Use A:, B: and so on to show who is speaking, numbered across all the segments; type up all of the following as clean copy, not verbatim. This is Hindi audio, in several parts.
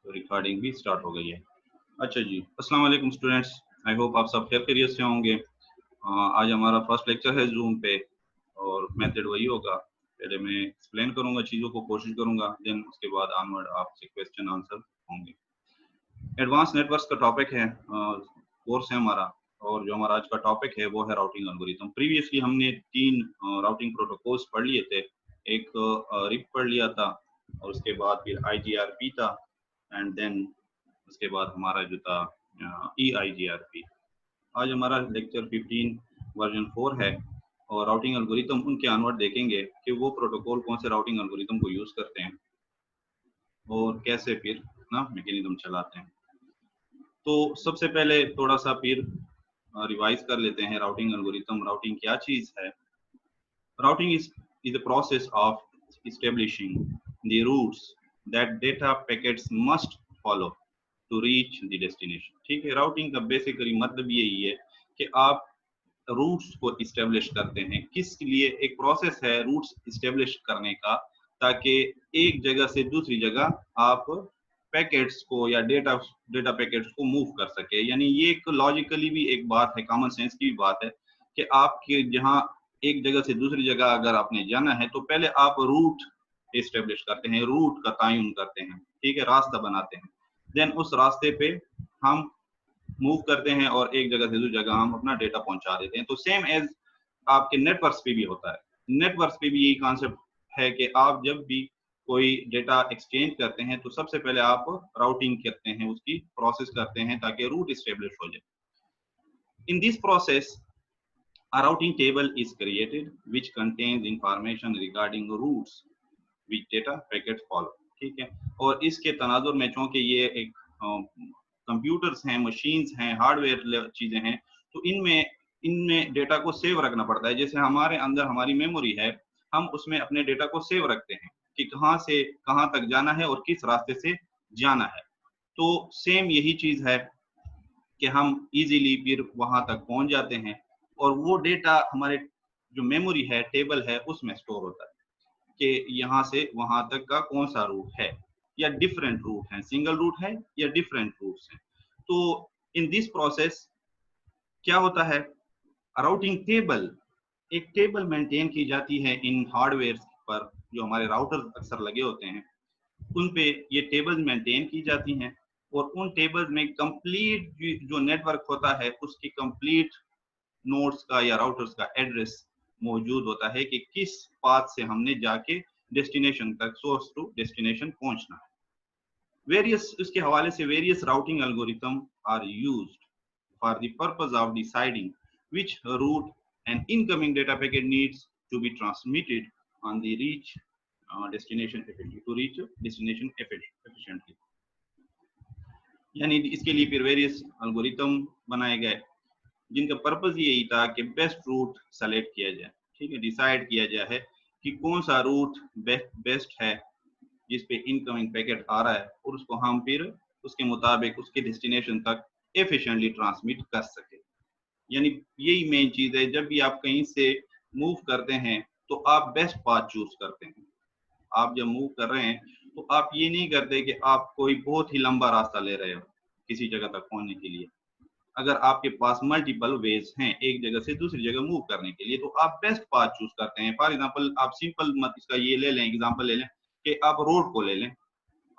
A: तो रिकॉर्डिंग भी स्टार्ट हो गई है। अच्छा जी, अस्सलाम वालेकुम स्टूडेंट्स, आई होप आप सब खैरियत से होंगे। आज हमारा फर्स्ट लेक्चर है जूम पे और मेथड वही होगा। पहले मैं एक्सप्लेन करूंगा चीज़ों को, कोशिश करूंगा, देन उसके बाद ऑनवर्ड आपसे क्वेश्चन आंसर होंगे। एडवांस नेटवर्क्स का टॉपिक है, कोर्स है हमारा, और जो हमारा आज का टॉपिक है वो है राउटिंग एल्गोरिथम। प्रीवियसली हमने 3 राउटिंग प्रोटोकॉल्स पढ़ लिए थे। एक रिप पढ़ लिया था और उसके बाद फिर IGRP था, एंड देन उसके बाद हमारा जो था EIGRP। आज हमारा लेक्चर 15 वर्जन 4 है और राउटिंग एल्गोरिथम उनके ऑनवर्ड देखेंगे कि वो प्रोटोकॉल कौन से राउटिंग एल्गोरिथम को यूज़ करते हैं और कैसे फिर ना मैकेनिज्म चलाते हैं। तो सबसे पहले थोड़ा सा फिर रिवाइज कर लेते हैं राउटिंग एल्गोरिथम। राउटिंग क्या चीज़ है? Routing is the process of establishing the routes that data packets must follow to reach the destination। ठीक है, राउटिंग का बेसिकली मतलब यही है कि आप रूट्स को इस्टेब्लिश करते हैं। किस लिए? एक प्रोसेस है रूट्स इस्टेब्लिश करने का, ताकि एक जगह से दूसरी जगह आप पैकेट्स को या डेटा पैकेट्स को मूव कर सके। यानी ये एक लॉजिकली भी एक बात है, कॉमन सेंस की भी बात है कि आपके जहाँ एक जगह से दूसरी जगह अगर आपने जाना है तो पहले आप रूट इस्टेब्लिश करते हैं, रूट का तयन करते हैं, ठीक है, रास्ता बनाते हैं। देन उस रास्ते पे हम मूव करते हैं और एक जगह से दूसरी जगह हम अपना डेटा पहुंचा देते हैं। तो सेम एज आपके नेटवर्क्स पे भी होता है। नेटवर्क्स पे भी यही कॉन्सेप्ट है कि आप जब भी कोई डेटा एक्सचेंज करते हैं तो सबसे पहले आप राउटिंग करते हैं, उसकी प्रोसेस करते हैं ताकि रूट इस्टेब्लिश हो जाए। In this process a routing table is created which contains information regarding routes which data packets follow। ठीक है, और इसके तनाजुर में चूंकि ये एक कंप्यूटर्स हैं, मशीन्स हैं, हार्डवेयर चीजें हैं, तो इनमें इनमें डेटा को सेव रखना पड़ता है। जैसे हमारे अंदर हमारी मेमोरी है, हम उसमें अपने डेटा को सेव रखते हैं कि कहाँ से कहाँ तक जाना है और किस रास्ते से जाना है। तो सेम यही चीज है कि हम इजीली फिर वहां तक पहुंच जाते हैं और वो डेटा हमारे जो मेमोरी है, टेबल है, उसमें स्टोर होता है कि यहाँ से वहां तक का कौन सा रूट है या डिफरेंट रूट है, सिंगल रूट है या डिफरेंट रूट्स हैं। तो इन दिस प्रोसेस क्या होता है, राउटिंग टेबल, एक टेबल मेंटेन की जाती है इन हार्डवेयर पर। जो हमारे राउटर अक्सर लगे होते हैं उन पे ये टेबल्स मेंटेन की जाती हैं और उन टेबल्स में कंप्लीट जो नेटवर्क होता है उसकी कंप्लीट नोड्स का या राउटर्स का एड्रेस मौजूद होता है कि किस पाथ से हमने जाके डेस्टिनेशन तक, सोर्स टू डेस्टिनेशन पहुंचना है। वेरियस इसके हवाले से various routing algorithm are used for the purpose of deciding which route an incoming data packet needs to be transmitted on the destination efficiently to reach destination efficiently। यानी इसके लिए फिर वेरियस एल्गोरिथम बनाए गए जिनका पर्पस यही था कि बेस्ट रूट सेलेक्ट किया जाए। ठीक है, डिसाइड किया जाए है कि कौन सा रूट बेस्ट है जिस पे इनकमिंग पैकेट आ रहा है और उसको हम फिर उसके मुताबिक उसके डेस्टिनेशन तक एफिशिएंटली ट्रांसमिट कर सके। यानी यही मेन चीज है, जब भी आप कहीं से मूव करते हैं तो आप बेस्ट पाथ चूज करते हैं। आप जब मूव कर रहे हैं तो आप ये नहीं करते कि आप कोई बहुत ही लंबा रास्ता ले रहे हो किसी जगह तक पहुंचने के लिए। अगर आपके पास मल्टीपल वेज हैं एक जगह से दूसरी जगह मूव करने के लिए तो आप बेस्ट पाथ चूज करते हैं। फॉर एग्जांपल, आप सिंपल मत इसका ये ले लें, एग्जांपल ले लें कि आप रोड को ले लें।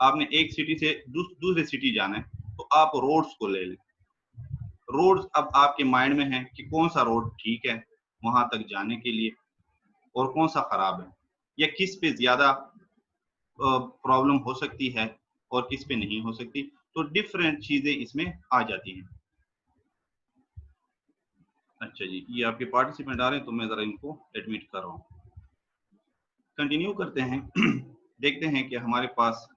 A: आपने एक सिटी से दूसरी सिटी जाना है तो आप रोड्स को ले लें। रोड्स अब आपके माइंड में है कि कौन सा रोड ठीक है वहां तक जाने के लिए और कौन सा खराब है, या किस पे ज्यादा प्रॉब्लम हो सकती है और किस पे नहीं हो सकती। तो डिफरेंट चीजें इसमें आ जाती हैं। अच्छा जी, ये आपके पार्टिसिपेंट आ रहे हैं तो मैं जरा इनको एडमिट कर रहा हूँ। कंटिन्यू करते हैं देखते हैं कि हमारे पास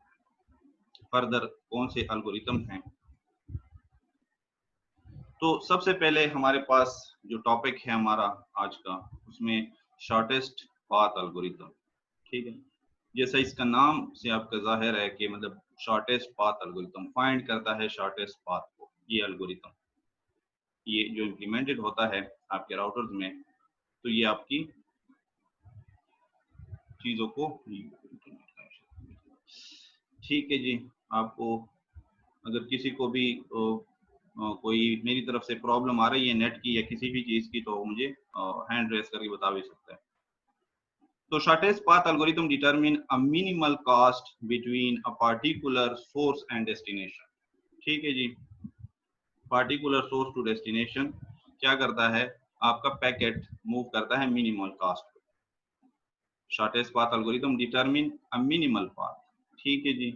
A: फर्दर कौन से एल्गोरिथम हैं। तो सबसे पहले हमारे पास जो टॉपिक है हमारा आज का, उसमें शॉर्टेस्ट पाथ एल्गोरिथम। ठीक है, जैसा इसका नाम से आपका जाहिर है कि मतलब शॉर्टेस्ट पाथ एल्गोरिथम फाइंड करता है शॉर्टेस्ट पाथ को। ये एल्गोरिथम ये जो इम्प्लीमेंटेड होता है आपके राउटर्स में, तो ये आपकी चीजों को, ठीक है जी, आपको अगर किसी को भी कोई मेरी तरफ से प्रॉब्लम आ रही है नेट की या किसी भी चीज की, तो मुझे हैंड रेस करके बता भी सकता है। तो shortest path algorithm determine a minimal cost between a particular source and destination। ठीक है जी, पार्टिकुलर सोर्स टू डेस्टिनेशन क्या करता है, आपका पैकेट मूव करता है मिनिमल कास्ट पे। Shortest path algorithm determine a minimal path. ठीक है जी,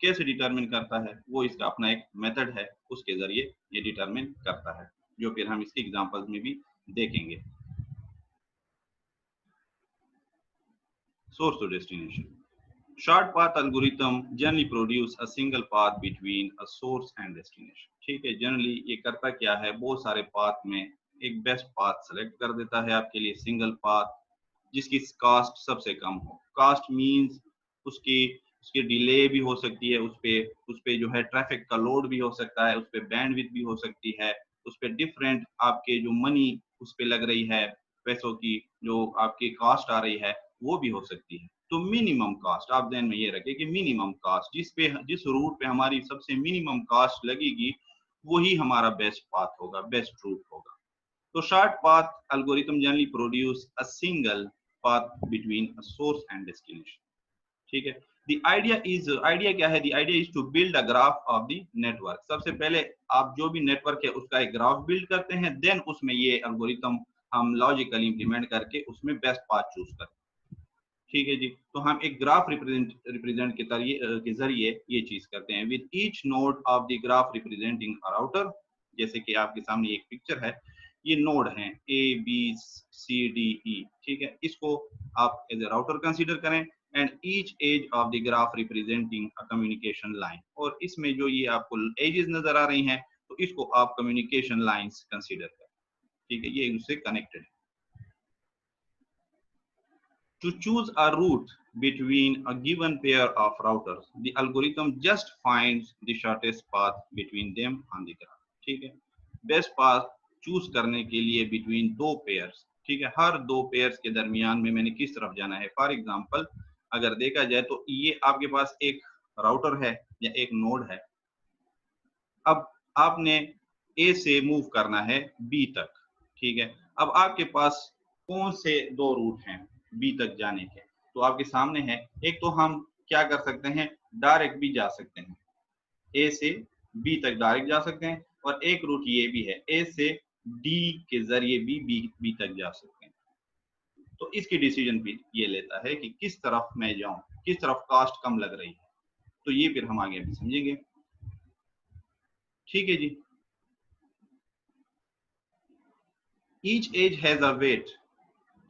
A: कैसे डिटरमिन करता है, वो इसका अपना एक मेथड है, उसके जरिए ये डिटरमिन करता है, जो फिर हम इसके एग्जांपल्स में भी देखेंगे। Source to destination, short path algorithm generally produce a single path between a source and destination. ठीक है, जनरली ये करता क्या है, बहुत सारे पाथ में एक बेस्ट पाथ सेलेक्ट कर देता है आपके लिए, सिंगल पाथ जिसकी कास्ट सबसे कम हो। कास्ट मींस उसकी उसकी डिले भी हो सकती है, उस पे जो है ट्रैफिक का लोड भी हो सकता है, उस पे बैंडविड्थ भी हो सकती है, उस पे डिफरेंट आपके जो मनी उस पे लग रही है, पैसों की जो आपकी कास्ट आ रही है वो भी हो सकती है। तो मिनिमम कास्ट आप ध्यान में ये रखें कि मिनिमम कास्ट जिस रूट पे हमारी सबसे मिनिमम कास्ट लगेगी वही हमारा बेस्ट पाथ होगा, बेस्ट रूट होगा। तो short path algorithm generally produce a single path between a source and destination। ठीक है, आइडिया क्या है, the idea is to build a graph of the network। सबसे पहले आप जो भी नेटवर्क है उसका एक ग्राफ बिल्ड करते हैं, देन उसमें ये एल्गोरिथम हम लॉजिकली इंप्लीमेंट करके उसमें बेस्ट पाथ चूज करते हैं। ठीक है जी, तो हम एक ग्राफ रिप्रेजेंट के जरिए ये चीज करते हैं, with each node of the graph representing a router. जैसे कि आपके सामने एक पिक्चर है, ये नोड हैं A B C D E. ठीक है, इसको आप एज ए राउटर कंसीडर करें, and each edge of the graph representing a communication line. और इसमें जो ये आपको एजेस नजर आ रही हैं, तो इसको आप कम्युनिकेशन लाइंस कंसीडर करें। ठीक है, ये उससे कनेक्टेड है। To choose a route between a given pair of routers, the algorithm just finds the shortest path between them on the graph। ठीक है, बेस्ट पाथ चूज करने के लिए बिटवीन दो पेयर्स। ठीक है, हर दो पेयर्स के दरमियान में मैंने किस तरफ जाना है। फॉर एग्जांपल अगर देखा जाए तो ये आपके पास एक राउटर है या एक नोड है, अब आपने ए से मूव करना है बी तक। ठीक है, अब आपके पास कौन से दो रूट हैं बी तक जाने के, तो आपके सामने है। एक तो हम क्या कर सकते हैं, डायरेक्ट भी जा सकते हैं, ए से बी तक डायरेक्ट जा सकते हैं, और एक रूट ये भी है, ए से डी के जरिए भी बी तक जा सकते हैं। तो इसकी डिसीजन भी ये लेता है कि किस तरफ मैं जाऊं, किस तरफ कास्ट कम लग रही है। तो ये फिर हम आगे भी समझेंगे। ठीक है जी, each edge has a weight।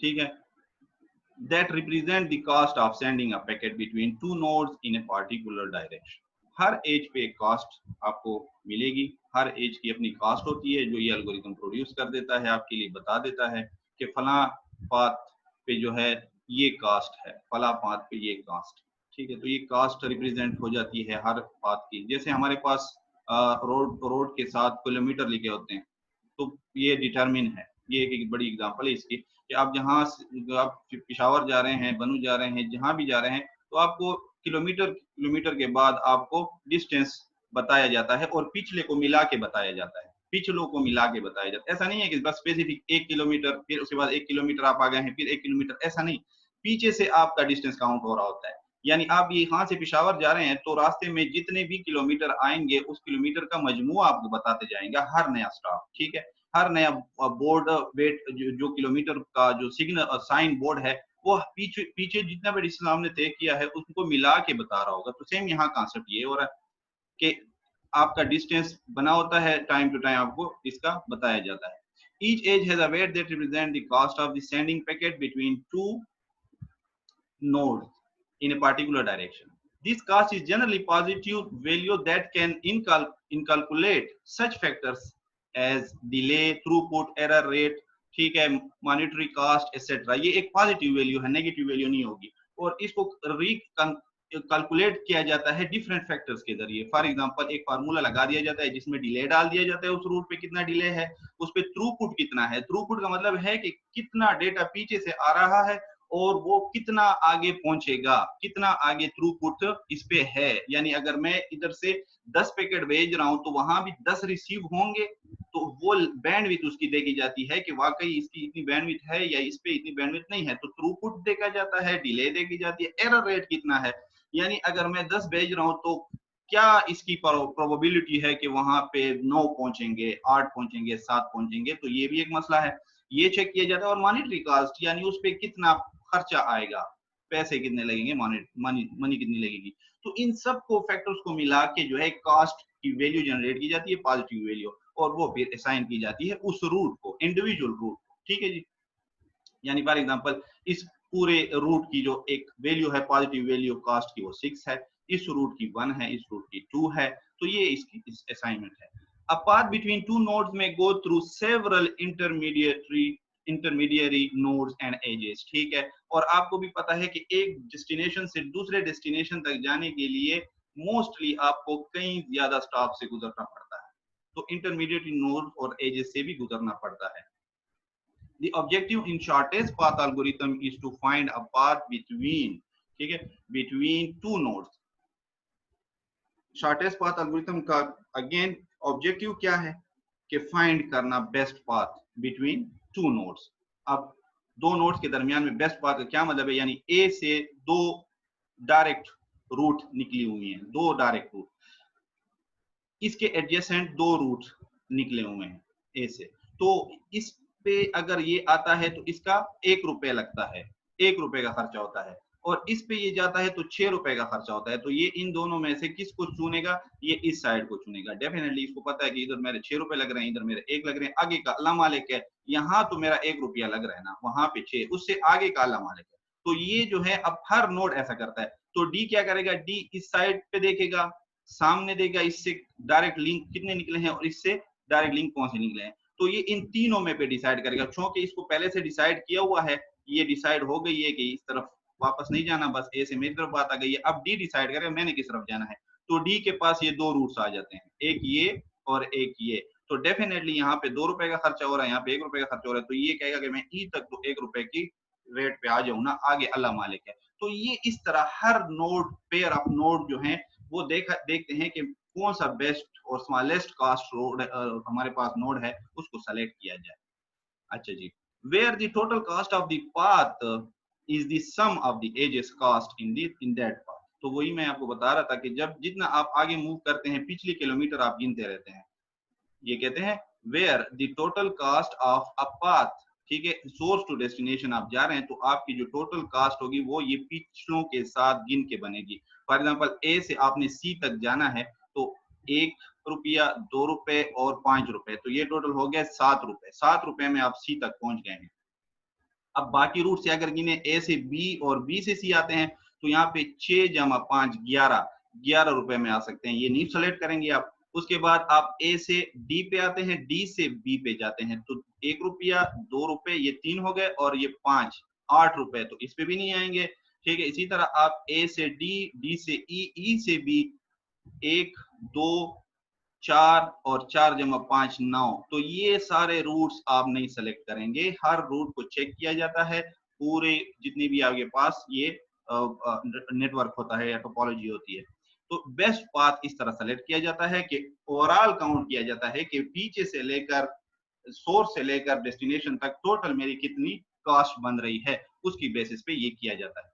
A: ठीक है, that represent the cost of sending a packet between two nodes in a particular direction। हर एज पे एक कास्ट आपको मिलेगी, हर एज की अपनी कास्ट होती है, जो ये एल्गोरिथम प्रोड्यूस कर देता है, आपके लिए बता देता है कि फला पाथ पे जो है ये कास्ट है, फला पाथ पे ये कास्ट। ठीक है, तो ये कास्ट रिप्रेजेंट हो जाती है हर पाथ की। जैसे हमारे पास रोड के साथ किलोमीटर लिखे होते हैं, तो ये डिटरमिन है, ये एक बड़ी एग्जांपल है इसकी, कि आप जहाँ आप पिशावर जा रहे हैं, बनू जा रहे हैं, जहाँ भी जा रहे हैं, तो आपको किलोमीटर के बाद आपको डिस्टेंस बताया जाता है, और पिछले को मिला के बताया जाता है, पिछलों को मिला के बताया जाता है। ऐसा नहीं है कि बस स्पेसिफिक 1 किलोमीटर, फिर उसके बाद 1 किलोमीटर आप आ गए हैं, फिर 1 किलोमीटर, ऐसा नहीं। पीछे से आपका डिस्टेंस काउंट हो रहा होता है। यानी आप यहाँ से पिशावर जा रहे हैं, तो रास्ते में जितने भी किलोमीटर आएंगे उस किलोमीटर का मजमू आपको बताते जाएंगे हर नया स्टॉप। ठीक है, हर नया बोर्ड वेट जो किलोमीटर का जो सिग्नल साइन बोर्ड है, वो पीछे पीछे जितना भी डिस्टेंस हमने तय किया है उसको मिला के बता रहा होगा। तो सेम यहाँ कॉन्सेप्ट ये हो रहा है कि आपका डिस्टेंस बना होता है, टाइम टू टाइम आपको इसका बताया जाता है। Each edge has a weight that represent the cost of the sending packet between two nodes in a particular direction। This cost is generally positive value that can inculcate such factors as delay, throughput, error rate। ठीक है, मॉनिटरी कास्ट एक्सेट्रा, ये एक पॉजिटिव वैल्यू है, नेगेटिव वैल्यू नहीं होगी। और इसको कैलकुलेट किया जाता है डिफरेंट फैक्टर्स के जरिए। फॉर एग्जांपल एक फार्मूला लगा दिया जाता है जिसमें डिले डाल दिया जाता है, उस रूट पे कितना डिले है, उस पे थ्रूपुट कितना है। थ्रूपुट का मतलब है कि कितना डेटा पीछे से आ रहा है और वो कितना आगे पहुंचेगा, कितना आगे थ्रूपुट इस पे है। यानी अगर मैं इधर से 10 पैकेट भेज रहा हूं तो वहां भी 10 रिसीव होंगे, तो वो बैंडविड्थ उसकी देखी जाती है कि वाकई इसकी इतनी बैंडविड्थ है या इस पे इतनी बैंडविड्थ नहीं है। तो थ्रूपुट देखा जाता है, डिले देखी जाती है, एरर रेट कितना है। यानी अगर मैं 10 भेज रहा हूं तो क्या इसकी प्रोबेबिलिटी है कि वहां पे 9 पहुंचेंगे, 8 पहुंचेंगे, 7 पहुंचेंगे, तो ये भी एक मसला है। ये चेक किया जाता है। और मॉनेटरी कॉस्ट यानी उस पे कितना खर्चा आएगा, पैसे कितने लगेंगे, मनी कितनी लगेगी। तो इन सब को फैक्टर्स को मिला के जो है कास्ट की वैल्यू जनरेट की जाती है, पॉजिटिव वैल्यू, और वो फिर असाइन की जाती है उस रूट को, इंडिविजुअल रूट को। ठीक है जी। यानी फॉर एग्जांपल इस पूरे रूट की जो एक वैल्यू है, पॉजिटिव वैल्यू कास्ट की, वो 6 है, इस रूट की 1 है, इस रूट की 2 है। तो ये इसकी इस असाइनमेंट है। A path between two nodes may go through several intermediary nodes and edges। ठीक है। और आपको भी पता है कि एक डेस्टिनेशन से दूसरे डेस्टिनेशन तक जाने के लिए मोस्टली आपको कई ज्यादा स्टॉप से गुजरना पड़ता है, तो इंटरमीडिएट नोड और एजेस से भी गुजरना पड़ता है। The objective in shortest path algorithm is to find a path between, ठीक है, between two nodes। Shortest path algorithm का अगेन ऑब्जेक्टिव क्या है कि फाइंड करना best path between two nodes. अब दो नोड्स के दरमियान में बेस्ट पाथ का क्या मतलब है, यानी ए से दो डायरेक्ट रूट निकली हुई हैं, दो डायरेक्ट रूट, इसके एडजेसेंट दो रूट निकले हुए हैं ए से, तो इस पे अगर ये आता है तो इसका 1 रुपए लगता है, 1 रुपए का खर्चा होता है, और इस पे ये जाता है तो 6 रुपए का खर्चा होता है। तो ये इन दोनों में से किसको चुनेगा, ये इस साइड को चुनेगा। डेफिनेटली इसको पता है कि इधर मेरे 6 रुपए लग रहे हैं, इधर मेरे 1 लग रहे हैं, आगे का अल्लाह मालिक है, यहाँ तो मेरा 1 रुपया लग रहा है ना, वहां पे 6, उससे आगे का अल्लाह मालिक है। तो ये जो है अब हर नोड ऐसा करता है। तो डी क्या करेगा, डी इस साइड पे देखेगा, सामने देगा इससे डायरेक्ट लिंक कितने निकले हैं और इससे डायरेक्ट लिंक कौन से निकले हैं। तो ये इन तीनों में पे डिसाइड करेगा, क्योंकि इसको पहले से डिसाइड किया हुआ है, ये डिसाइड हो गई है कि इस तरफ वापस नहीं जाना, बस ए से मेरी तरफ बात आ गई है। अब डी डिसाइड करेगा मैंने किस तरफ जाना है। तो डी के पास ये दो रूट्स आ जाते हैं, एक ये और एक ये। तो डेफिनेटली यहाँ पे 2 रुपए का खर्चा हो रहा है, यहाँ पे 1 रुपए का खर्चा हो रहा है। तो ये कहेगा कि मैं ई तक तो 1 रुपए की रेट पे आ जाऊं ना, आगे अल्लाह मालिक है। तो ये इस तरह हर नोड, पेयर ऑफ नोड जो है वो देखते हैं कि कौन सा बेस्ट और स्मॉलेस्ट कास्ट रोड हमारे पास नोड है, उसको सेलेक्ट किया जाए। अच्छा जी, where the total cost of the path is the sum of the edges cost in that path. तो वही मैं आपको बता रहा था कि जब जितना आप आगे मूव करते हैं, पिछले किलोमीटर आप गिनते रहते हैं। ये कहते हैं where the total cost of a path. ठीक है, सोर्स टू डेस्टिनेशन आप जा रहे हैं तो आपकी जो टोटल कास्ट होगी वो ये पिछलों के साथ गिन के बनेगी। फॉर एग्जांपल ए से आपने सी तक जाना है तो 1 रुपया, 2 रुपए और 5 रुपए, तो ये टोटल हो गया 7 रुपए। 7 रुपए में आप सी तक पहुंच गए हैं। अब बाकी रूट से अगर गिने, ए से बी और बी से सी आते हैं तो यहाँ पे 6 जमा 5 11 रुपए में आ सकते हैं। ये नहीं सेलेक्ट करेंगे आप। उसके बाद आप ए से डी पे आते हैं, डी से बी पे जाते हैं, तो 1 रुपया, 2 रुपए, ये 3 हो गए, और ये 5 8 रुपए, तो इस पे भी नहीं आएंगे। ठीक है, इसी तरह आप ए से डी, डी से ई, ई से बी, 1 2 4 और 4 जमा 5 9, तो ये सारे रूट्स आप नहीं सेलेक्ट करेंगे। हर रूट को चेक किया जाता है, पूरे जितनी भी आपके पास ये नेटवर्क होता है या टोपोलॉजी होती है। तो बेस्ट पाथ इस तरह सेलेक्ट किया जाता है कि ओवरऑल काउंट किया जाता है कि पीछे से लेकर, सोर्स से लेकर डेस्टिनेशन तक टोटल मेरी कितनी कास्ट बन रही है, उसकी बेसिस पे ये किया जाता है।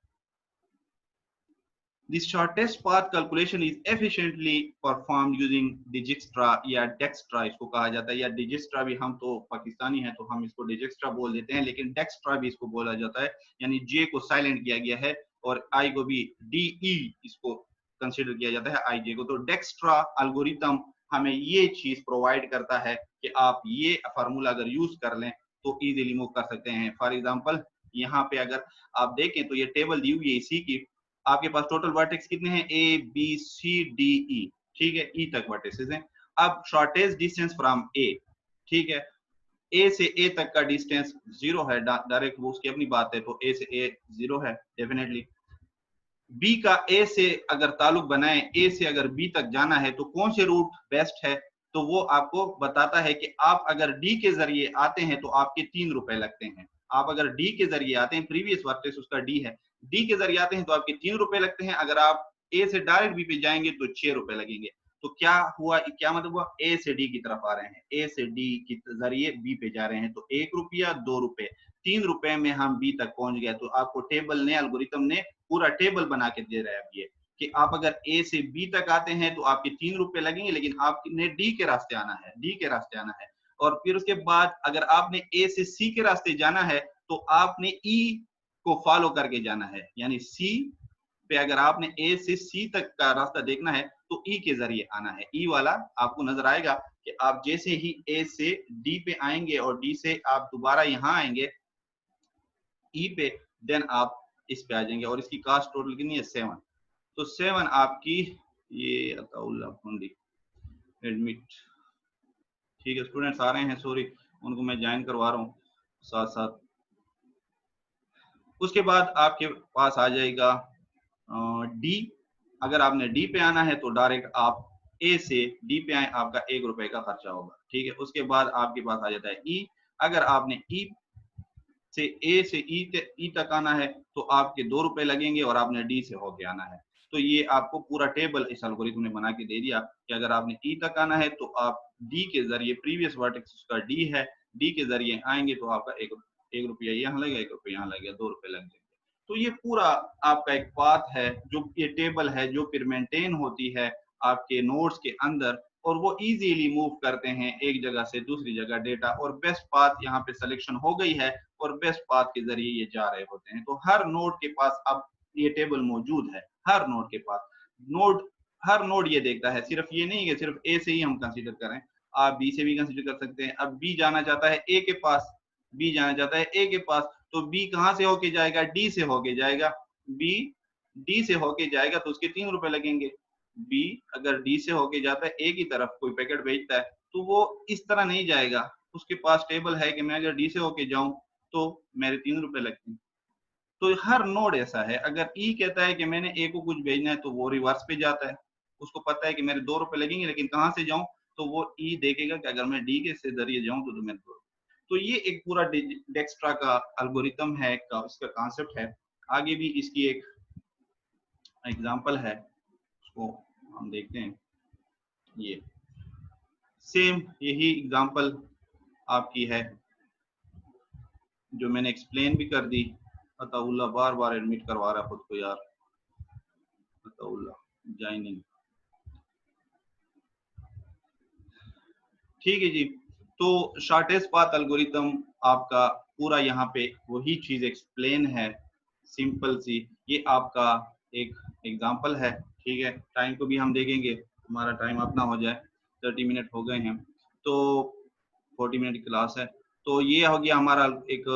A: The shortest path calculation is efficiently performed using Dijkstra या Dijkstra इसको कहा जाता है, या Dijkstra भी, हम तो पाकिस्तानी हैं तो हम इसको Dijkstra बोल देते हैं, लेकिन Dijkstra भी इसको बोला जाता है। यानी J को साइलेंट किया गया है और I को भी DE इसको कंसीडर किया जाता है, IJ को। तो Dijkstra एल्गोरिथम हमें ये चीज प्रोवाइड करता है कि आप ये फार्मूला अगर यूज कर लें तो इजीली मूव कर सकते हैं। फॉर एग्जांपल यहाँ पे अगर आप देखें तो ये टेबल दी हुई है इसी की, आपके पास टोटल वर्टेक्स कितने हैं, A B C D E. ठीक है, ई तक वर्टेक्सेस हैं। अब शॉर्टेस्ट डिस्टेंस फ्रॉम ए, ठीक है, ए से ए तक का डिस्टेंस 0 है, डायरेक्ट वो उसकी अपनी बात है, तो ए से ए 0 है डेफिनेटली। बी का ए से अगर ताल्लुक बनाए, ए से अगर बी तक जाना है तो कौन से रूट बेस्ट है, तो वो आपको बताता है कि आप अगर डी के जरिए आते हैं तो आपके 3 रुपए लगते हैं, आप अगर डी के जरिए आते हैं, प्रीवियस वर्टेक्स उसका डी है, डी के जरिए आते हैं तो आपके 3 रुपए लगते हैं। अगर आप ए से डायरेक्ट बी पे जाएंगे तो 6 रुपए लगेंगे। तो क्या हुआ, क्या मतलब हुआ, ए से डी की तरफ आ रहे हैं, ए से डी के जरिए बी पे जा रहे हैं, तो 1 रुपया 2 रुपए, 3 रुपए में हम बी तक पहुंच गए। तो आपको टेबल ने, एल्गोरिथम ने पूरा टेबल बना के दे रहा है अब ये, कि आप अगर ए से बी तक आते हैं तो आपके 3 रुपए लगेंगे, लेकिन आपने डी के रास्ते आना है, डी के रास्ते आना है। और फिर उसके बाद अगर आपने ए से सी के रास्ते जाना है तो आपने ई को फॉलो करके जाना है, यानी सी पे अगर आपने ए से सी तक का रास्ता देखना है तो ई के जरिए आना है। ई वाला आपको नजर आएगा कि आप जैसे ही ए से डी पे आएंगे और डी से आप दोबारा यहाँ आएंगे ई पे, देन आप इस पे आ जाएंगे। और इसकी कास्ट टोटल कितनी है, 7। तो 7 आपकी ये अताउल्ला फंडी एडमिट, ठीक है स्टूडेंट्स आ रहे हैं, सॉरी उनको मैं ज्वाइन करवा रहा हूँ साथ साथ। उसके बाद आपके पास आ जाएगा डी। अगर आपने डी पे आना है तो डायरेक्ट आप ए से डी पे आए, आपका 1 रुपए का खर्चा होगा, ठीक है। उसके बाद आपके पास आ जाता है ई। अगर आपने ई से ए से ई तक आना है तो आपके 2 रुपए लगेंगे और आपने डी से होके आना है। तो ये आपको पूरा टेबल इस एल्गोरिथम ने बना के दे दिया कि अगर आपने ई तक आना है तो आप डी के जरिए, प्रीवियस वर्टेक्स उसका डी है, डी के जरिए आएंगे तो आपका 1 रुपया यहाँ लगेगा, 1 रुपया यहाँ लगेगा, 2 रुपए लग जाएंगे। तो ये पूरा आपका एक पाथ है, जो ये टेबल है जो फिर मेंटेन होती है आपके नोड्स के अंदर, और वो इजीली मूव करते हैं एक जगह से दूसरी जगह डेटा। और बेस्ट पाथ यहाँ पे सिलेक्शन हो गई है और बेस्ट पाथ के जरिए ये जा रहे होते हैं। तो हर नोड के पास अब ये टेबल मौजूद है, हर नोड के पास। हर नोड ये देखता है, सिर्फ ये नहीं है सिर्फ ए से ही हम कंसीडर करें, आप बी से भी कंसीडर कर सकते हैं। अब बी जाना चाहता है ए के पास, बी जाना चाहता है ए के पास, तो बी कहाँ से होके जाएगा, डी से होके जाएगा। बी डी से होके जाएगा तो उसके 3 रुपए लगेंगे। बी अगर डी से होके जाता है ए की तरफ, कोई पैकेट भेजता है, तो वो इस तरह नहीं जाएगा, उसके पास टेबल है कि मैं अगर डी से होके जाऊं तो मेरे 3 रुपए लगते हैं। तो हर नोड ऐसा है। अगर ई कहता है कि मैंने ए को कुछ भेजना है तो वो रिवर्स पे जाता है, उसको पता है कि मेरे 2 रुपए लगेंगे, लेकिन कहाँ से जाऊं, तो वो ई देखेगा कि अगर मैं डी के से जरिए जाऊं तो मेरे 2 रुपए। तो ये एक पूरा डेक्स्ट्रा का एल्गोरिथम है, इसका कॉन्सेप्ट है। आगे भी इसकी एक एग्जांपल है, उसको हम देखते हैं। ये सेम यही एग्जांपल आपकी है जो मैंने एक्सप्लेन भी कर दी। अताउल्ला बार बार एडमिट करवा रहा है खुद को यार, अताउल्ला ज्वाइनिंग, ठीक है जी। तो शॉर्टेस्ट पाथ एल्गोरिथम आपका पूरा यहाँ पे वही चीज एक्सप्लेन है, सिंपल सी। ये आपका एक एग्जांपल है, ठीक है। टाइम को भी हम देखेंगे, हमारा टाइम अपना हो जाए, 30 मिनट हो गए हैं, तो 40 मिनट की क्लास है। तो ये हो गया हमारा एक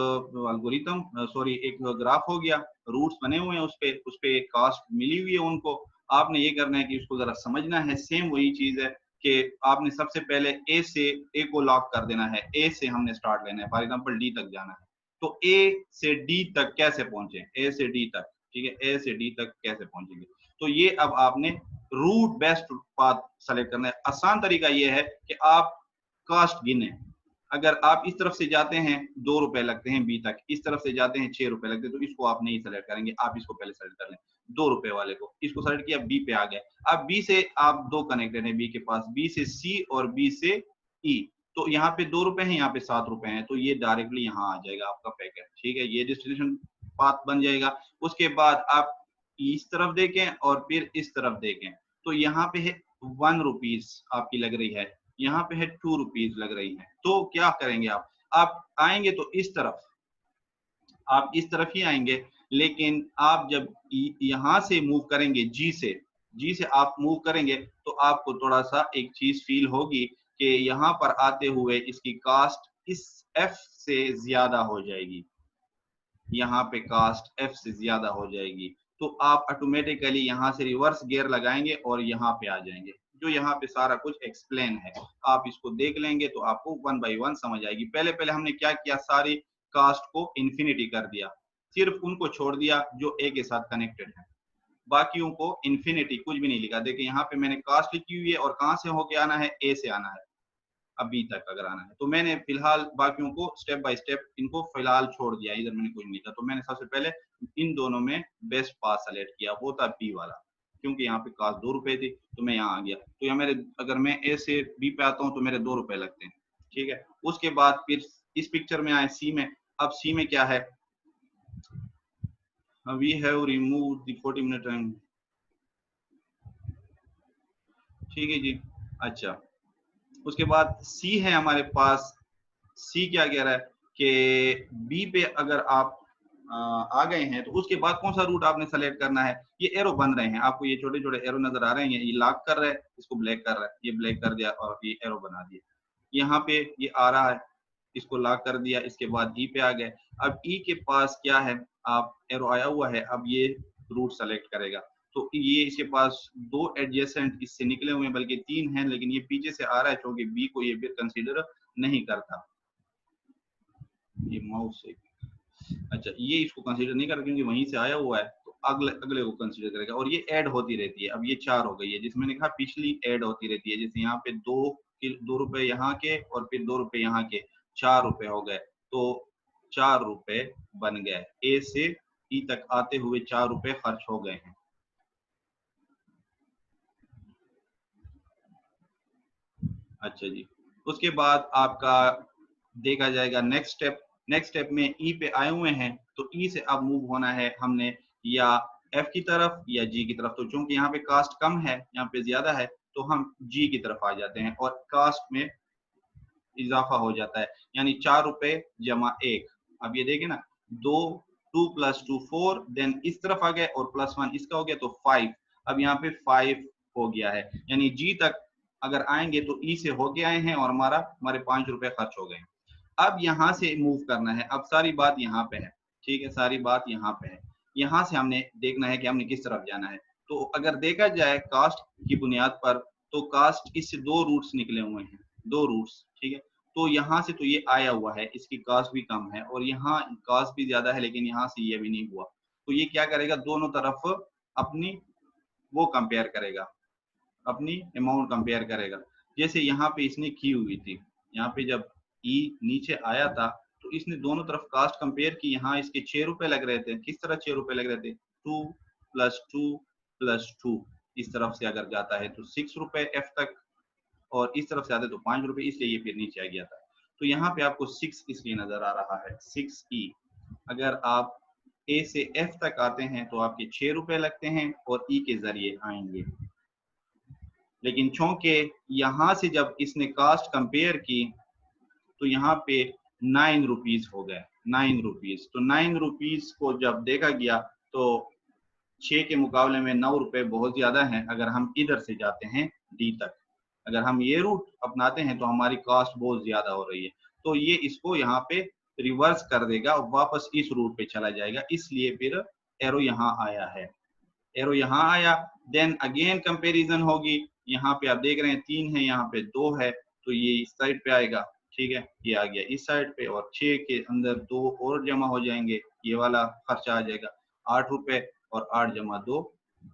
A: एल्गोरिथम, सॉरी एक ग्राफ हो गया, रूट्स बने हुए हैं उस पे कास्ट मिली हुई है उनको। आपने ये करना है कि उसको जरा समझना है। सेम वही चीज है कि आपने सबसे पहले ए को लॉक कर देना है, ए से हमने स्टार्ट लेना है, फॉर एग्जांपल डी तक जाना है। तो ए से डी तक कैसे पहुंचे, ए से डी तक, ठीक है, ए से डी तक कैसे पहुंचेंगे। तो ये अब आपने रूट बेस्ट पाथ सेलेक्ट करना है। आसान तरीका ये है कि आप कास्ट गिने, अगर आप इस तरफ से जाते हैं 2 रुपए लगते हैं बी तक, इस तरफ से जाते हैं 6 रुपए लगते हैं, तो इसको आप नहीं सेलेक्ट करेंगे, आप इसको पहले सेलेक्ट कर लें, 2 रुपए वाले को, इसको सेलेक्ट किया, बी पे आ गए। अब बी से आप 2 कनेक्टेड है बी के पास, बी से सी और बी से ई, तो यहाँ पे 2 रुपए हैं, यहाँ पे 7 रुपए हैं, तो ये डायरेक्टली यहाँ आ जाएगा आपका पैकेट, ठीक है। ये डिस्ट्रीब्यूशन पाथ बन जाएगा। उसके बाद आप इस तरफ देखें और फिर इस तरफ देखें, तो यहाँ पे है 1 रुपीज आपकी लग रही है, यहाँ पे है 2 रुपीज लग रही है। तो क्या करेंगे आप आएंगे तो इस तरफ, आप इस तरफ ही आएंगे, लेकिन आप जब यहाँ से मूव करेंगे जी से आप मूव करेंगे तो आपको थोड़ा सा एक चीज फील होगी कि यहाँ पर आते हुए इसकी कास्ट इस एफ से ज्यादा हो जाएगी, यहाँ पे कास्ट एफ से ज्यादा हो जाएगी। तो आप ऑटोमेटिकली यहाँ से रिवर्स गियर लगाएंगे और यहाँ पे आ जाएंगे। जो यहाँ पे सारा कुछ एक्सप्लेन है, आप इसको देख लेंगे तो आपको 1 बाय 1 समझ आएगी। पहले हमने क्या किया, सारी कास्ट को इन्फिनिटी कर दिया, सिर्फ उनको छोड़ दिया जो ए के साथ कनेक्टेड है, बाकियों को इन्फिनिटी कुछ भी नहीं लिखा। देखिए यहाँ पे मैंने कास्ट लिखी हुई है और कहाँ से होके आना है, ए से आना है। अब बी तक अगर आना है। तो मैंने फिलहाल बाकियों को स्टेप बाय स्टेप इनको फिलहाल छोड़ दिया, इधर मैंने कुछ नहीं लिखा। तो मैंने सबसे पहले इन दोनों में बेस्ट पास सेलेक्ट किया, वो था बी वाला, क्योंकि यहाँ पे कास्ट 2 रुपए थी तो मैं यहाँ आ गया। तो यहाँ मेरे, अगर मैं ए से बी पे आता हूँ तो मेरे 2 रुपए लगते हैं, ठीक है। उसके बाद फिर इस पिक्चर में आए सी में। अब सी में क्या है, we have remove the 40 minute time, ठीक है जी। अच्छा, उसके बाद सी है हमारे पास। सी क्या कह रहा है कि बी पे अगर आप आ गए हैं तो उसके बाद कौन सा रूट आपने सेलेक्ट करना है। ये एरो बन रहे हैं, आपको ये छोटे छोटे एरो नजर आ रहे हैं, ये लॉक कर रहा है, इसको ब्लैक कर रहा है, ये ब्लैक कर दिया और ये एरो बना दिया। यहाँ पे ये आ रहा है, इसको लॉक कर दिया, इसके बाद ई पे आ गए। अब ई के पास क्या है, आप एरो आया हुआ है, अब ये रूट सेलेक्ट करेगा। तो ये इसके पास 2 एडजेसेंट इससे निकले हुए हैं, बल्कि 3 हैं, लेकिन ये पीछे से आ रहा है क्योंकि बी को ये फिर कंसीडर नहीं करता। ये माउस से, अच्छा, ये इसको कंसीडर नहीं करता क्योंकि वहीं से आया हुआ है, तो अगले अगले को कंसीडर करेगा। और ये ऐड होती रहती है, अब ये 4 हो गई है, जिसमें मैंने कहा पिछली ऐड होती रहती है। जैसे यहाँ पे 2 रुपए यहाँ के और फिर 2 रुपए यहाँ के, 4 रुपए हो गए। तो 4 रुपए बन गए, ए से ई तक आते हुए 4 रुपए खर्च हो गए हैं। अच्छा जी, उसके बाद आपका देखा जाएगा नेक्स्ट स्टेप। नेक्स्ट स्टेप में ई पे आए हुए हैं, तो ई से अब मूव होना है हमने या एफ की तरफ या जी की तरफ। तो चूंकि यहाँ पे कास्ट कम है, यहाँ पे ज्यादा है, तो हम जी की तरफ आ जाते हैं और कास्ट में इजाफा हो जाता है, यानी 4 रुपए जमा 1। अब ये देखे ना, 2 2 + 2 4, देन इस तरफ आ गए और +1 इसका हो गया तो 5। अब यहाँ पे 5 हो गया है, यानी जी तक अगर आएंगे तो ई से होके आए हैं और हमारे 5 रुपए खर्च हो गए। अब यहाँ से मूव करना है, अब सारी बात यहाँ पे है, ठीक है, सारी बात यहाँ पे है। यहाँ से हमने देखना है कि हमने किस तरफ जाना है। तो अगर देखा जाए कास्ट की बुनियाद पर, तो कास्ट इससे 2 रूट्स निकले हुए हैं, 2 रूट्स, ठीक है। तो यहाँ से तो ये आया हुआ है, इसकी कास्ट भी कम है और यहाँ कास्ट भी ज्यादा है, लेकिन यहाँ से ये भी नहीं हुआ। तो ये क्या करेगा, दोनों तरफ अपनी वो कंपेयर करेगा, अपनी अमाउंट कंपेयर करेगा। जैसे यहाँ पे इसने की हुई थी, यहाँ पे जब ई नीचे आया था तो इसने दोनों तरफ कास्ट कंपेयर की। यहाँ इसके 6 रुपए लग रहे थे, किस तरह 6 रुपए लग रहे थे, 2 + 2 + 2, इस तरफ से अगर जाता है तो 6 रुपए एफ तक, और इस तरफ से आते तो 5 रुपए, इसलिए ये फिर नीचे आ गया था। तो यहाँ पे आपको 6 इसलिए नजर आ रहा है, 6E। अगर आप ए से एफ तक आते हैं तो आपके 6 रुपए लगते हैं और ई के जरिए आएंगे। लेकिन चूंकि यहाँ से जब इसने कास्ट कंपेयर की तो यहाँ पे 9 रुपीज हो गए, 9 रुपीज। तो 9 रुपीज को जब देखा गया तो 6 के मुकाबले में 9 रुपए बहुत ज्यादा हैं। अगर हम इधर से जाते हैं डी तक, अगर हम ये रूट अपनाते हैं तो हमारी कास्ट बहुत ज्यादा हो रही है, तो ये इसको यहाँ पे रिवर्स कर देगा और वापस इस रूट पे चला जाएगा। इसलिए फिर एरो यहाँ आया है, एरो यहाँ आया, देन अगेन कंपैरिजन होगी। यहाँ पे आप देख रहे हैं 3 है, यहाँ पे 2 है, तो ये इस साइड पे आएगा, ठीक है, ये आ गया इस साइड पे, और 6 के अंदर 2 और जमा हो जाएंगे, ये वाला खर्चा आ जाएगा 8 रुपए, और 8 जमा 2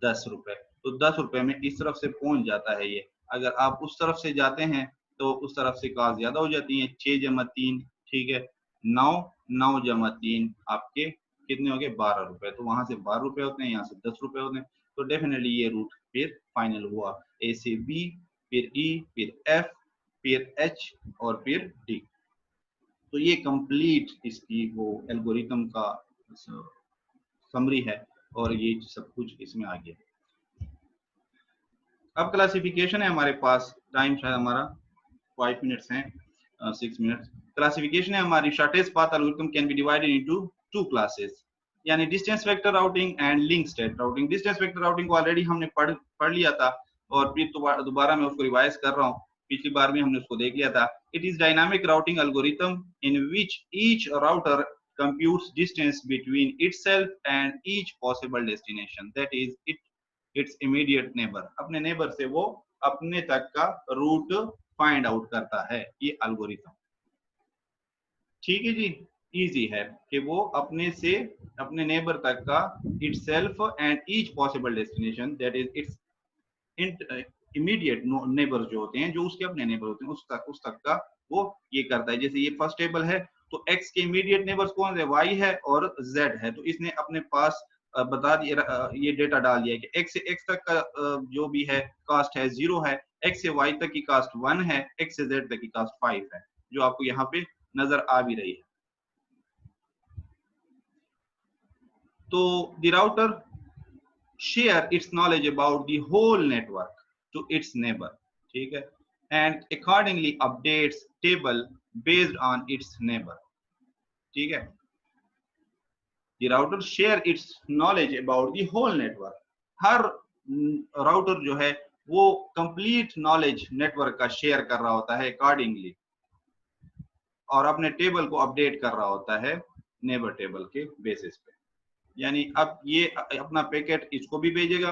A: 10 रुपए। तो 10 रुपए में इस तरफ से पहुंच जाता है ये। अगर आप उस तरफ से जाते हैं तो उस तरफ से कास्ट ज्यादा हो जाती है, 6 जमा 3, ठीक है, 9, 9 जमा 3 आपके कितने हो गए, 12 रुपए। तो वहां से 12 रुपए होते हैं, यहाँ से 10 रुपए होते हैं। तो डेफिनेटली ये रूट फिर फाइनल हुआ, ए से बी, फिर ई, फिर एफ, फिर एच और फिर डी। तो ये कंप्लीट इसकी वो एल्गोरिथम का समरी है और ये सब कुछ इसमें आ गया। अब क्लासिफिकेशन है हमारे पास, टाइम शायद हमारा 5 मिनट्स हैं, 6 मिनट्स। क्लासिफिकेशन है हमारी, shortest path algorithm can be divided into 2 classes, यानी distance vector routing and link state routing. Distance vector routing को ऑलरेडी हमने पढ़ लिया था और फिर दोबारा मैं उसको रिवाइज कर रहा हूँ, पिछली बार भी हमने उसको देख लिया था। It is dynamic routing algorithm in which each router computes distance between itself and each possible destination, that is its immediate neighbor। अपने नेबर से वो अपने तक का रूट फाइंड आउट करता है ये एल्गोरिथम, ठीक है जी। इजी है कि वो अपने से अपने नेबर तक का itself and each possible destination, that is its immediate neighbour जो होते हैं, जो उसके अपने नेबर होते हैं, उस तक का वो ये करता है। जैसे ये फर्स्ट टेबल है तो x के इमीडिएट नेबर्स कौन है, y है और z है, तो इसने अपने पास बता दिया, ये डेटा डाल दिया कि x से x तक का जो भी है कास्ट है 0 है, x से y तक की कास्ट 1 है, x से z तक की कास्ट 5 है, जो आपको यहाँ पे नजर आ भी रही है। तो the router share its knowledge about the whole network to its neighbor, ठीक है, and accordingly updates table based on its neighbor, ठीक है। the router share its knowledge about the whole network, her router जो है वो कंप्लीट नॉलेज नेटवर्क का शेयर कर रहा होता है अकॉर्डिंगली, और अपने टेबल को अपडेट कर रहा होता है नेबर टेबल के बेसिस पे। यानी अब ये अपना पैकेट इसको भी भेजेगा,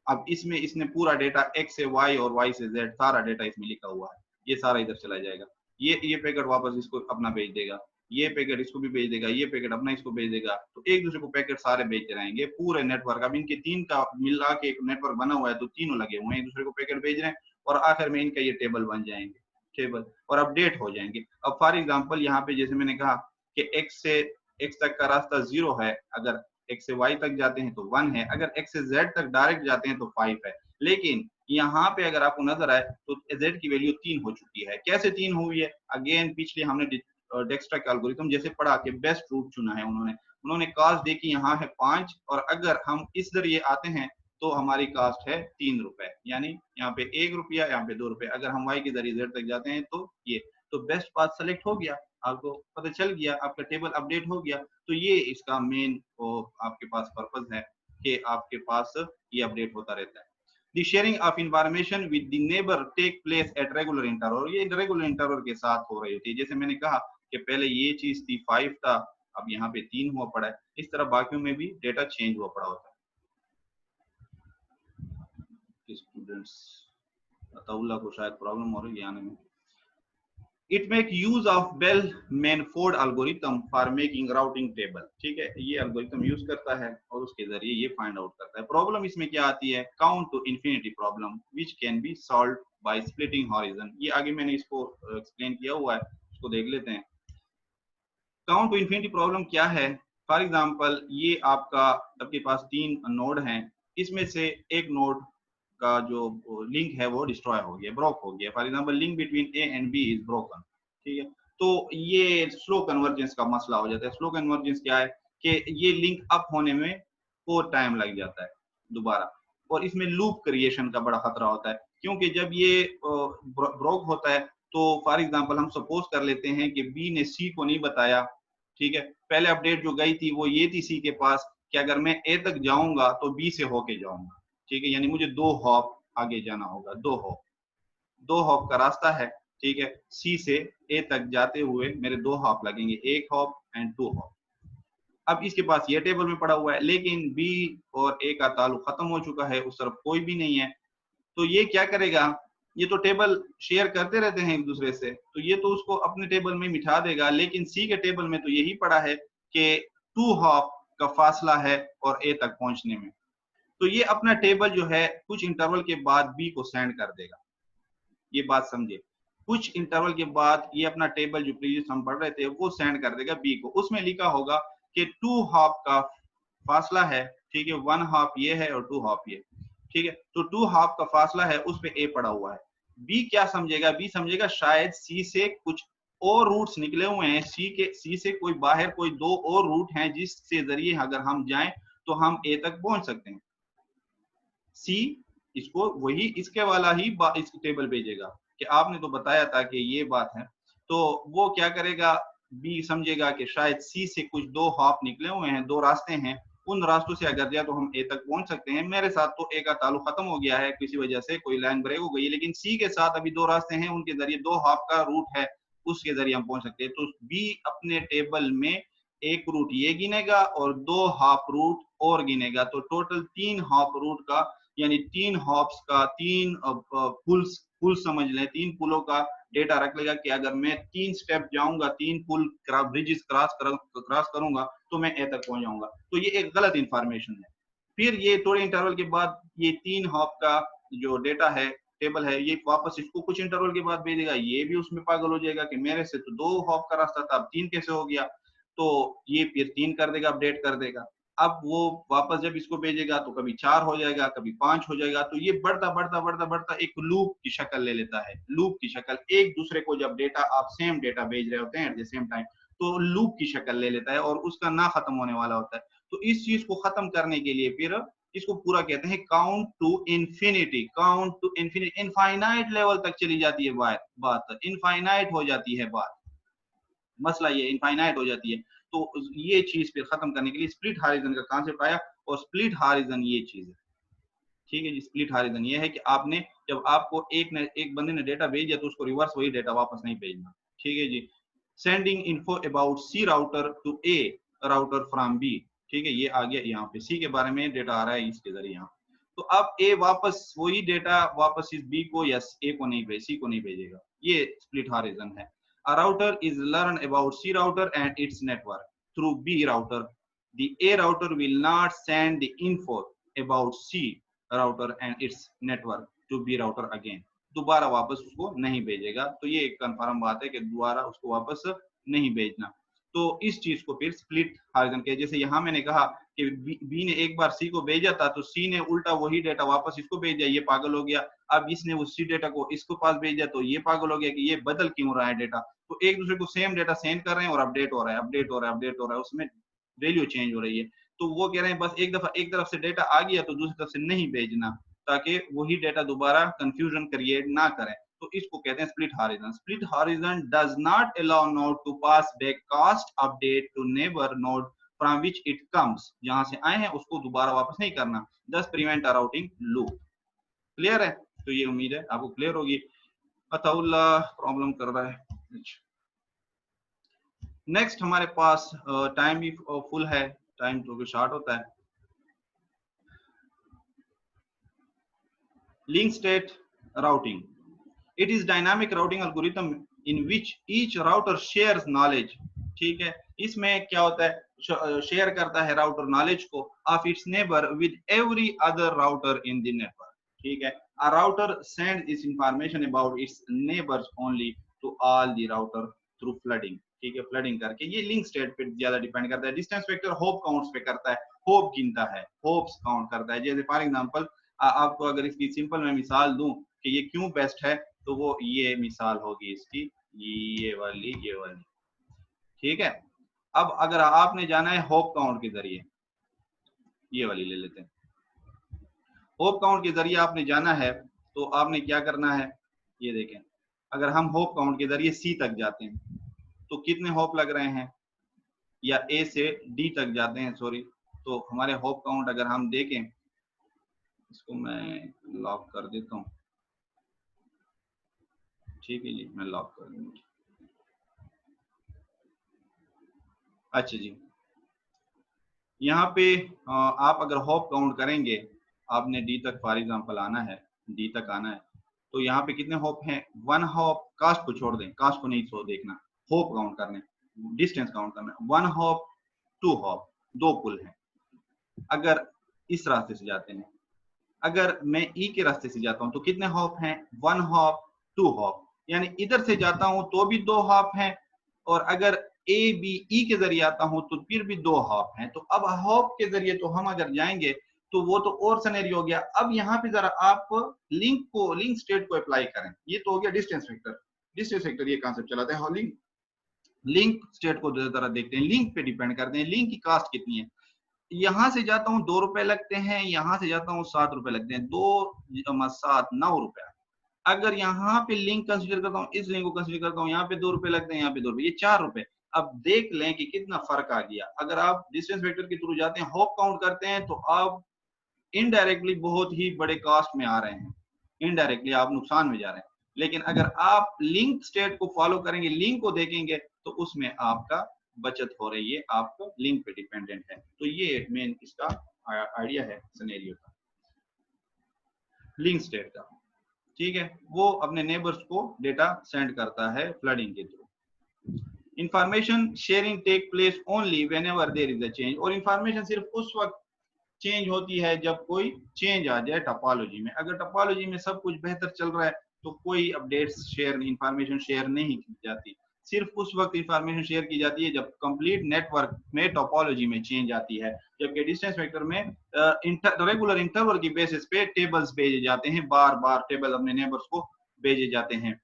A: अब इसमें इसने पूरा डेटा x से y और y से z सारा डेटा इसमें लिखा हुआ है, ये सारा इधर चला जाएगा, ये पैकेट वापस इसको अपना भेज देगा, ये पैकेट इसको भी भेज देगा, ये पैकेट अपना इसको भेज देगा, तो एक दूसरे को पैकेट सारे भेजते रहेंगे पूरे नेटवर्क। अब इनके तीन का मिला के एक नेटवर्क बना हुआ है, तो तीनों लगे हुए हैं एक दूसरे को पैकेट भेज रहे हैं, और आखिर में इनका ये टेबल बन जाएंगे, टेबल और अपडेट हो जाएंगे। अब फॉर एग्जाम्पल यहाँ पे जैसे मैंने कहा कि x से x तक का रास्ता 0 है, अगर x से y तक जाते हैं तो 1 है, अगर x से z तक डायरेक्ट जाते हैं तो 5 है। लेकिन यहाँ पे अगर आपको नजर आए तो z की वैल्यू 3 हो चुकी है। कैसे 3 हुई है? अगेन पिछले हमने डेक्स्ट्रा का एल्गोरिथम जैसे पढ़ा के बेस्ट रूट चुना है उन्होंने कास्ट देखी यहाँ है 5, और अगर हम इस जरिए आते हैं तो हमारी कास्ट है 3 रुपए, यानी यहाँ पे 1 रुपया, यहाँ पे 2 रुपए। अगर हम y के जरिए z तक जाते हैं तो ये, तो बेस्ट पाथ सेलेक्ट हो गया, आपको पता चल गया, आपका टेबल अपडेट हो गया। तो ये इसका मेन आपके पास पर्पस है कि आपके पास ये अपडेट होता रहता है। The sharing of information with the neighbor take place at regular interval, ये रेगुलर इंटरवल के साथ हो रही होती है। जैसे मैंने कहा कि पहले ये चीज थी 5 था, अब यहाँ पे 3 हुआ पड़ा है, इस तरह बाकियों में भी डेटा चेंज हुआ पड़ा होता है। स्टूडेंट्स अताउल्ला को शायद प्रॉब्लम हो रही है आने में। It make use of Bell-Manford algorithm for making routing table, ठीक है, ये algorithm यूज करता है और उसके जरिए ये फाइंड आउट करता है। प्रॉब्लम इसमें क्या आती है? count to infinity problem which can be solved by splitting horizon, ये आगे मैंने इसको एक्सप्लेन किया हुआ है, इसको देख लेते हैं। count to infinity प्रॉब्लम क्या है? फॉर एग्जाम्पल ये आपके पास 3 नोड हैं, इसमें से एक नोड का जो लिंक है वो डिस्ट्रॉय हो गया, ब्रोक हो गया। For example link between A and B is broken, ठीक है, तो ये स्लो कन्वर्जेंस का मसला हो जाता है। स्लो कन्वर्जेंस क्या है कि ये लिंक अप होने में और टाइम लग जाता है दोबारा, और इसमें लूप क्रिएशन का बड़ा खतरा होता है, क्योंकि जब ये ब्रोक होता है तो फॉर एग्जांपल हम सपोज कर लेते हैं कि बी ने सी को नहीं बताया, ठीक है, पहले अपडेट जो गई थी वो ये थी सी के पास कि अगर मैं ए तक जाऊंगा तो बी से होके जाऊंगा, ठीक है, यानी मुझे 2 हॉप आगे जाना होगा, 2 हॉप का रास्ता है, ठीक है, सी से ए तक जाते हुए मेरे 2 हॉप लगेंगे, 1 हॉप एंड 2 हॉप। अब इसके पास ये टेबल में पड़ा हुआ है, लेकिन बी और ए का ताल्लुक खत्म हो चुका है, उस तरफ कोई भी नहीं है, तो ये क्या करेगा? ये तो टेबल शेयर करते रहते हैं एक दूसरे से, तो ये तो उसको अपने टेबल में मिठा देगा, लेकिन सी के टेबल में तो यही पड़ा है कि 2 हॉप का फासला है और ए तक पहुंचने में, तो ये अपना टेबल जो है कुछ इंटरवल के बाद बी को सेंड कर देगा। ये बात समझे, कुछ इंटरवल के बाद ये अपना टेबल जो प्रीवियस हम पढ़ रहे थे वो सेंड कर देगा बी को। उसमें लिखा होगा कि 2 हॉप का फासला है, ठीक है, 1 हॉप ये है और 2 हॉप ये, ठीक है, तो 2 हॉप का फासला है, उस पे ए पड़ा हुआ है। बी क्या समझेगा? बी समझेगा शायद सी से कुछ और रूट्स निकले हुए हैं, सी से कोई बाहर कोई 2 और रूट हैं जिससे जरिए अगर हम जाएं तो हम ए तक पहुंच सकते हैं। सी इसको वही इसके वाला ही इस टेबल भेजेगा कि आपने तो बताया था कि ये बात है, तो वो क्या करेगा? बी समझेगा कि शायद सी से कुछ 2 हॉप निकले हुए हैं, 2 रास्ते हैं, उन रास्तों से अगर जाए तो हम ए तक पहुंच सकते हैं। मेरे साथ तो ए का ताल्लुक खत्म हो गया है, किसी वजह से कोई लाइन ब्रेक हो गई है, लेकिन सी के साथ अभी 2 रास्ते हैं, उनके जरिए 2 हॉप का रूट है, उसके जरिए हम पहुंच सकते हैं। तो बी अपने टेबल में एक रूट ये गिनेगा और 2 हॉप रूट और गिनेगा, तो टोटल 3 हॉप रूट का, यानी 3 हॉप्स का 3 पुल समझ लें, 3 पुलों का डेटा रख लेगा कि अगर मैं 3 स्टेप जाऊंगा, 3 पुल ब्रिजेस क्रॉस करूंगा तो मैं ए तक पहुंच जाऊंगा। तो ये एक गलत इंफॉर्मेशन है। फिर ये थोड़े इंटरवल के बाद ये 3 हॉप का जो डेटा है टेबल है ये वापस इसको कुछ इंटरवल के बाद भेजेगा, ये भी उसमें पागल हो जाएगा कि मेरे से तो 2 हॉप का रास्ता था, अब 3 कैसे हो गया, तो ये फिर 3 कर देगा, अपडेट कर देगा। अब वो वापस जब इसको भेजेगा तो कभी 4 हो जाएगा, कभी 5 हो जाएगा, तो ये बढ़ता बढ़ता बढ़ता बढ़ता एक लूप की शक्ल ले लेता है। लूप की शक्ल, एक दूसरे को जब डेटा आप सेम डेटा भेज रहे होते हैं एट द सेम टाइम, तो लूप की शक्ल ले लेता है और उसका ना खत्म होने वाला होता है। तो इस चीज को खत्म करने के लिए फिर इसको पूरा कहते हैं count to infinity. Count to infinity, infinite level तक चली जाती है बात, इनफाइनाइट हो जाती है बात, मसला ये इनफाइनाइट हो जाती है। तो ये चीज फिर खत्म करने के लिए स्प्लिट हॉरिजॉन का कॉन्सेप्ट आया, और स्प्लिट हॉरिजॉन ये चीज है, ठीक है जी। स्प्लिट हॉरिजॉन ये है कि आपने जब आपको एक बंदे ने डेटा भेज दिया तो उसको रिवर्स वही डेटा वापस नहीं भेजना, ठीक है जी। Sending info about C router to A router from B, ठीक है, ये आ गया यहाँ पे सी के बारे में डेटा आ रहा है इसके जरिए यहाँ। तो अब ए वापस वही डेटा वापस इस बी को या ए को नहीं भेज, सी को नहीं भेजेगा, ये स्प्लिट हॉरिजॉन है। A router is learn about C router and its network through B router. The A router will not send the info about C router and its network to B router again. दोबारा वापस उसको नहीं भेजेगा। तो ये एक कंफर्म बात है कि दोबारा उसको वापस नहीं भेजना। तो इस चीज को फिर स्प्लिट हॉरिजॉन के, जैसे यहाँ मैंने कहा कि बी ने एक बार सी को भेजा था तो सी ने उल्टा वही डेटा वापस इसको भेज दिया, ये पागल हो गया। अब इसने उस सी डेटा को इसको पास भेजा तो ये पागल हो गया कि ये बदल क्यों रहा है डेटा। तो एक दूसरे को सेम डेटा सेंड कर रहे हैं और अपडेट हो रहा है, अपडेट हो रहा है, अपडेट हो रहा है, उसमें वैल्यू चेंज हो रही है। तो वो कह रहे हैं बस एक दफा एक तरफ से डेटा आ गया तो दूसरी तरफ से नहीं भेजना, ताकि वही डेटा दोबारा कंफ्यूजन क्रिएट ना करें। तो इसको कहते हैं split horizon. Split horizon does not allow node to pass back cost update to neighbour node from which it comes, जहां से आए हैं उसको दोबारा वापस नहीं करना, दस prevent a routing loop. Clear है? तो ये उम्मीद है आपको क्लियर होगी। अताउल्लाह प्रॉब्लम कर रहा है। नेक्स्ट हमारे पास टाइम भी फुल है, टाइम तो शॉर्ट होता है। Link state routing. It is dynamic routing algorithm in which each router shares knowledge. ठीक है, इसमें क्या होता है, शेयर करता है राउटर नॉलेज को of its neighbour with every other router in the network. ठीक है, a router sends this information about its neighbors only to all the router through flooding। ठीक है, फ्लडिंग करके। ये लिंक स्टेट पे ज्यादा डिपेंड करता है। डिस्टेंस वेक्टर होप काउंट्स पे करता है, होप गिनता है, होप्स काउंट करता है। जैसे फॉर एग्जांपल आपको अगर इसकी सिंपल मैं मिसाल दूं कि ये क्यों बेस्ट है, तो वो ये मिसाल होगी इसकी, ये वाली, ये वाली। ठीक है, अब अगर आपने जाना है होप काउंट के जरिए, ये वाली ले लेते हैं। होप काउंट के जरिए आपने जाना है तो आपने क्या करना है, ये देखें, अगर हम होप काउंट के जरिए सी तक जाते हैं तो कितने होप लग रहे हैं, या ए से डी तक जाते हैं, सॉरी, तो हमारे होप काउंट अगर हम देखें, इसको मैं लॉक कर देता हूँ। ठीक है जी, मैं लॉक कर दूंगा। अच्छा जी, यहाँ पे आप अगर होप काउंट करेंगे, आपने डी तक फॉर एग्जांपल आना है, डी तक आना है, तो यहाँ पे कितने होप हैं, वन होप, कास्ट को छोड़ दें, कास्ट को नहीं सो देखना, होप काउंट करने, डिस्टेंस काउंट करना, वन होप, टू होप, दो पुल हैं। अगर इस रास्ते से जाते हैं, अगर मैं ई के रास्ते से जाता हूँ तो कितने हॉप हैं, वन हॉप, टू हॉप, यानी इधर से जाता हूँ तो भी दो हॉप हैं, और अगर ए बी ई के जरिए आता हूँ तो फिर भी दो हॉप हैं। तो अब हॉप के जरिए तो हम अगर जाएंगे तो वो तो और सिनेरियो हो गया। अब यहाँ पे जरा आप लिंक स्टेट को अप्लाई करें। ये तो हो गया डिस्टेंस वेक्टर, डिस्टेंस वेक्टर ये कॉन्सेप्ट चलाते हैं। लिंक स्टेट को जरा देखते हैं, लिंक पे डिपेंड करते हैं, लिंक की कास्ट कितनी है। यहाँ से जाता हूँ 2 रुपए लगते हैं, यहाँ से जाता हूँ 7 रुपए लगते हैं, 2 7 9 रुपए। अगर यहाँ पे लिंक कंसीडर करता हूँ, इस लिंक को कंसीडर करता हूँ, यहाँ पे 2 रुपए लगते हैं, यहाँ पे 2 रुपए, ये 4 रुपए। अब देख लें कि कितना फर्क आ गया। अगर आप डिस्टेंस वेक्टर के थ्रू जाते हैं, होप काउंट करते हैं, तो आप इनडायरेक्टली बहुत ही बड़े कास्ट में आ रहे हैं, इनडायरेक्टली आप नुकसान में जा रहे हैं। लेकिन अगर आप लिंक स्टेट को फॉलो करेंगे, लिंक को देखेंगे, तो उसमें आपका बचत हो रही है, आपको लिंक पे डिपेंडेंट है। तो ये मेन इसका आइडिया है सिनेरियो का, लिंक स्टेट का। ठीक है, वो अपने नेबर्स को डेटा सेंड करता है फ्लडिंग के through. Information sharing take place only whenever there is a change, और इंफॉर्मेशन सिर्फ उस वक्त चेंज होती है जब कोई चेंज आ जाए टोपोलॉजी में। अगर टोपोलॉजी में सब कुछ बेहतर चल रहा है तो कोई अपडेट्स शेयर, इंफॉर्मेशन शेयर नहीं की जाती। सिर्फ उस वक्त इंफॉर्मेशन शेयर की जाती है जब कंप्लीट नेटवर्क में टोपोलॉजी में चेंज आती है। जबकि डिस्टेंस वेक्टर में रेगुलर इंटरवल की बेसिस पे टेबल्स भेजे जाते हैं, बार बार टेबल अपने नेबर्स को भेजे जाते हैं।